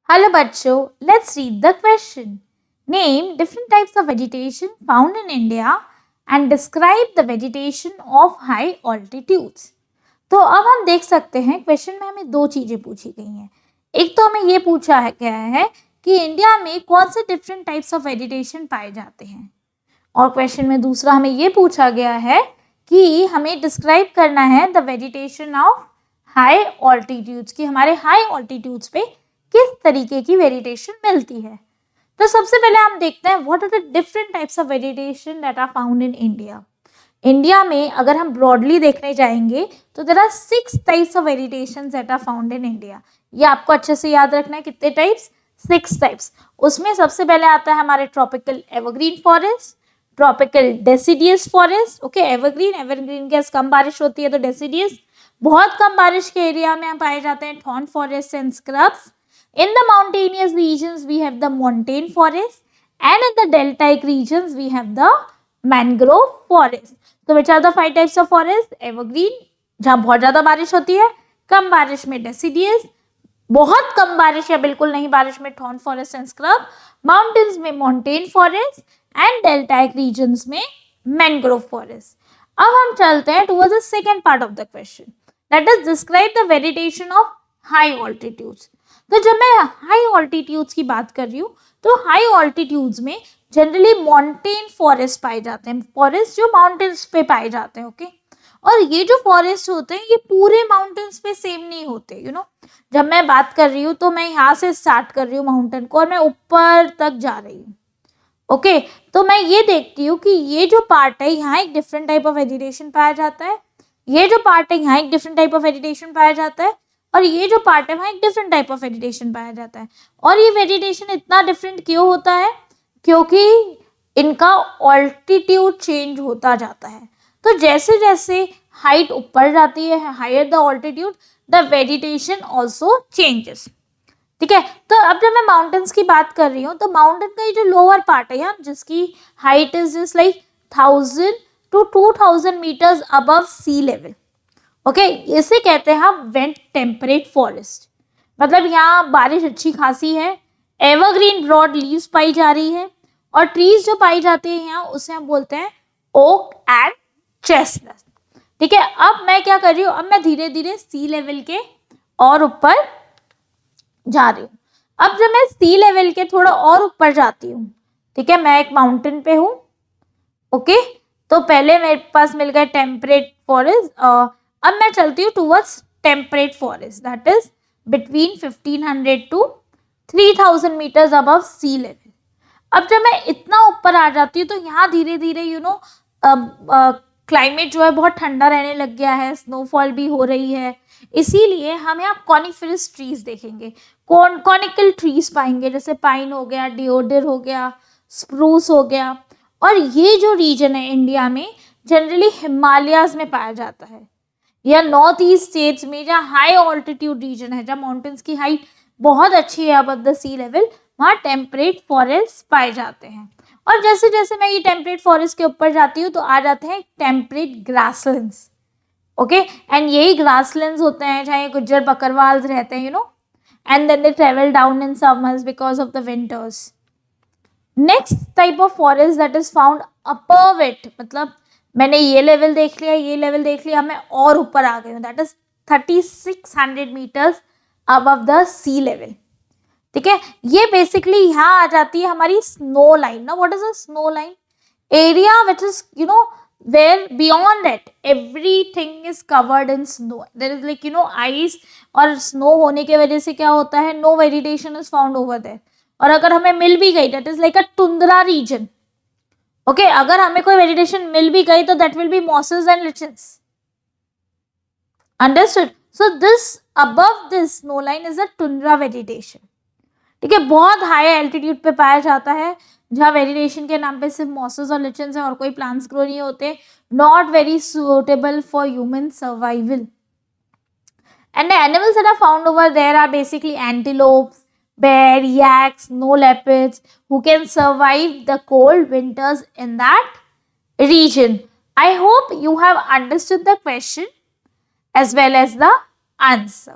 Hello बच्चों, let's read the question. Name different types of vegetation found in India and describe the vegetation of high altitudes. तो अब हम देख सकते हैं क्वेश्चन में हमें दो चीजें पूछी गई हैं. एक तो हमें ये पूछा गया है कि इंडिया में कौन से डिफरेंट टाइप्स ऑफ वेजिटेशन पाए जाते हैं, और क्वेश्चन में दूसरा हमें ये पूछा गया है कि हमें डिस्क्राइब करना है the vegetation of high altitudes, कि हमारे हाई ऑल्टीट्यूड्स पे किस तरीके की वेजिटेशन मिलती है. तो सबसे पहले हम देखते हैं what are the different types of vegetation that are found in India. India में अगर हम ब्रॉडली देखने जाएंगे तो there are 6 types of vegetation that are found in India. ये आपको अच्छे से याद रखना है, कितने टाइप्स, 6 टाइप्स. उसमें सबसे पहले आता है हमारे tropical evergreen forest, tropical deciduous forest. Okay, evergreen के कम बारिश होती है, तो डेसिडियस बहुत कम बारिश के एरिया में पाए जाते हैं thorn forest and scrubs. In the mountainous regions we have the montane forest, and in the deltaic regions we have the mangrove forest. So which are the 5 types of forest? Evergreen, जहाँ बहुत ज़्यादा बारिश होती है, कम बारिश में deciduous, बहुत कम बारिश या बिल्कुल नहीं बारिश में thorn forest and scrub, mountains में montane forest and deltaic regions में mangrove forest. अब हम चलते हैं towards the second part of the question. Let us describe the vegetation of high altitudes. तो जब मैं हाई ऑल्टीट्यूड्स की बात कर रही हूँ तो हाई ऑल्टीट्यूड्स में जनरली माउंटेन फॉरेस्ट पाए जाते हैं, फॉरेस्ट जो माउंटेन्स पे पाए जाते हैं. ओके, और ये जो फॉरेस्ट होते हैं ये पूरे माउंटेन्स पे सेम नहीं होते. जब मैं बात कर रही हूँ तो मैं यहाँ से स्टार्ट कर रही हूँ माउंटेन को और मैं ऊपर तक जा रही हूँ. ओके, तो मैं ये देखती हूँ कि ये जो पार्ट है यहाँ एक डिफरेंट टाइप ऑफ वेजिटेशन पाया जाता है, ये जो पार्ट है यहाँ एक डिफरेंट टाइप ऑफ वेजिटेशन पाया जाता है, और ये जो पार्ट है वहाँ एक डिफरेंट टाइप ऑफ वेजिटेशन पाया जाता है. और ये वेजिटेशन इतना डिफरेंट क्यों होता है? क्योंकि इनका ऑल्टीट्यूड चेंज होता जाता है. तो जैसे जैसे हाइट ऊपर जाती है, higher the altitude, the vegetation also changes. ठीक है, तो अब जब मैं माउंटेन्स की बात कर रही हूँ तो माउंटेन का ये जो लोअर पार्ट है यार, जिसकी height is just like 1000 to 2000 metres above sea level. Okay, इसे कहते हैं हम वेंट टेम्परेट फॉरेस्ट. मतलब यहाँ बारिश अच्छी खासी है, एवरग्रीन ब्रॉड लीव्स पाई जा रही है, और ट्रीज जो पाई जाती है यहाँ उसे हम बोलते हैं ओक एंड चेस्टनट. ठीक है, अब मैं क्या कर रही हूँ, अब मैं धीरे धीरे सी लेवल के और ऊपर जा रही हूँ. अब जब मैं सी लेवल के थोड़ा और ऊपर जाती हूँ, ठीक है, मैं एक माउंटेन पे हूँ. ओके, तो पहले मेरे पास मिल गया टेम्परेट फॉरेस्ट. अब मैं चलती हूँ towards temperate forest that is between 1500 to 3000 metres above sea level. अब जब मैं इतना ऊपर आ जाती हूँ तो यहाँ धीरे धीरे क्लाइमेट जो है बहुत ठंडा रहने लग गया है, स्नोफॉल भी हो रही है. इसीलिए हम यहाँ कॉनिफरस ट्रीज देखेंगे, कॉनिकल ट्रीज पाएंगे, जैसे पाइन हो गया, डिओडर हो गया, स्प्रूस हो गया. और ये जो रीजन है इंडिया में जनरली हिमालयाज में पाया जाता है, या नॉर्थ ईस्ट स्टेट्स में जहाँ हाई ऑल्टीट्यूड रीजन है, जहाँ माउंटेन्स की हाइट बहुत अच्छी है अबव द सी लेवल, वहाँ टेम्परेट फॉरेस्ट पाए जाते हैं. और जैसे जैसे मैं ये टेम्परेट फॉरेस्ट के ऊपर जाती हूँ तो आ जाते हैं टेम्परेट ग्रासलैंड्स. ओके, एंड यही ग्रासलैंड्स होते हैं जहाँ ये गुज्जर बकरवाल रहते हैं, and then they travel down in summers because of the winters. Next type of forest that is found above it, मतलब मैंने ये लेवल देख लिया, ये लेवल देख लिया, मैं और ऊपर आ गई हूँ, that is 3600 metres above the sea level. ठीक है, ये बेसिकली यहाँ आ जाती है हमारी स्नो लाइन. ना, what is a snow line? Area which is where beyond that everything is covered in snow. There is like ice, और स्नो होने की वजह से क्या होता है, no vegetation is found over there. और अगर हमें मिल भी गई, that is like a टुंद्रा reason. Okay, अगर हमें कोई वेजिटेशन मिल भी गई तो that will be mosses and lichens. Understood? So this above this snow line is a tundra vegetation. ठीक है, बहुत हाई एल्टीट्यूड पे पाया जाता है, जहाँ वेजिटेशन के नाम पे सिर्फ मॉसेस और लिचन्स है और कोई प्लांट्स ग्रो नहीं होते. Not very suitable for human survival. And the animals that are found over there are basically antelopes, bear, yaks, snow leopards who can survive the cold winters in that region. I hope you have understood the question as well as the answer.